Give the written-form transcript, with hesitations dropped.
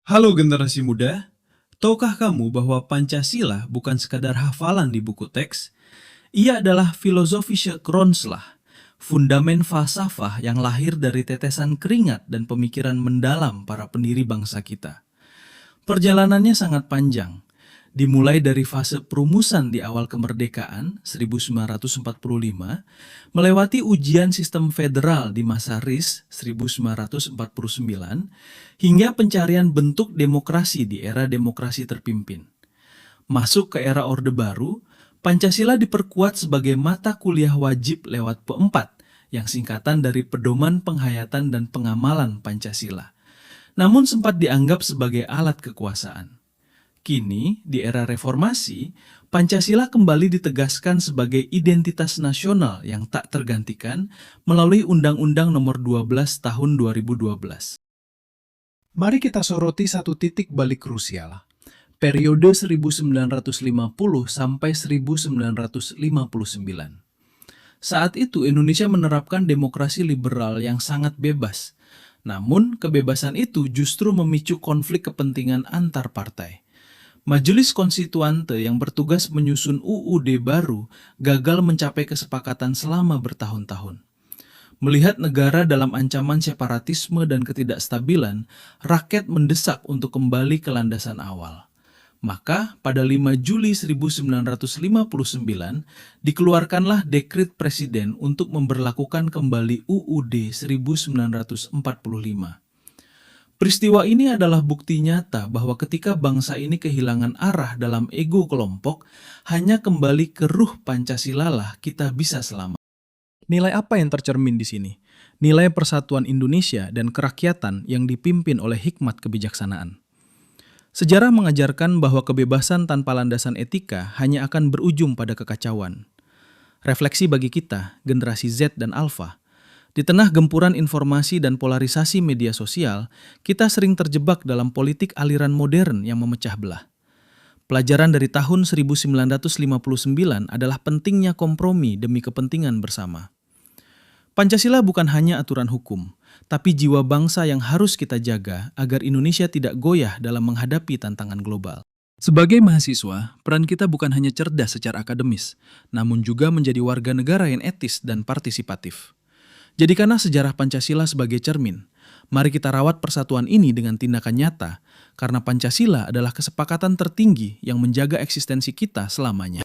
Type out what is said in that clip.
Halo generasi muda, tahukah kamu bahwa Pancasila bukan sekadar hafalan di buku teks? Ia adalah filosofische Grondslag, fundamen falsafah yang lahir dari tetesan keringat dan pemikiran mendalam para pendiri bangsa kita. Perjalanannya sangat panjang, dimulai dari fase perumusan di awal kemerdekaan 1945, melewati ujian sistem federal di masa RIS 1949, hingga pencarian bentuk demokrasi di era demokrasi terpimpin. Masuk ke era Orde Baru, Pancasila diperkuat sebagai mata kuliah wajib lewat P4, yang singkatan dari Pedoman Penghayatan dan Pengamalan Pancasila, namun sempat dianggap sebagai alat kekuasaan. Kini, di era reformasi, Pancasila kembali ditegaskan sebagai identitas nasional yang tak tergantikan melalui Undang-Undang Nomor 12 Tahun 2012. Mari kita soroti satu titik balik krusial. Periode 1950 sampai 1959. Saat itu Indonesia menerapkan demokrasi liberal yang sangat bebas. Namun, kebebasan itu justru memicu konflik kepentingan antar partai. Majelis Konstituante yang bertugas menyusun UUD baru gagal mencapai kesepakatan selama bertahun-tahun. Melihat negara dalam ancaman separatisme dan ketidakstabilan, rakyat mendesak untuk kembali ke landasan awal. Maka pada 5 Juli 1959 dikeluarkanlah dekret presiden untuk memberlakukan kembali UUD 1945. Peristiwa ini adalah bukti nyata bahwa ketika bangsa ini kehilangan arah dalam ego kelompok, hanya kembali ke ruh Pancasila lah kita bisa selamat. Nilai apa yang tercermin di sini? Nilai persatuan Indonesia dan kerakyatan yang dipimpin oleh hikmat kebijaksanaan. Sejarah mengajarkan bahwa kebebasan tanpa landasan etika hanya akan berujung pada kekacauan. Refleksi bagi kita, generasi Z dan Alpha, di tengah gempuran informasi dan polarisasi media sosial, kita sering terjebak dalam politik aliran modern yang memecah belah. Pelajaran dari tahun 1959 adalah pentingnya kompromi demi kepentingan bersama. Pancasila bukan hanya aturan hukum, tapi jiwa bangsa yang harus kita jaga agar Indonesia tidak goyah dalam menghadapi tantangan global. Sebagai mahasiswa, peran kita bukan hanya cerdas secara akademis, namun juga menjadi warga negara yang etis dan partisipatif. Jadikanlah sejarah Pancasila sebagai cermin. Mari kita rawat persatuan ini dengan tindakan nyata, karena Pancasila adalah kesepakatan tertinggi yang menjaga eksistensi kita selamanya.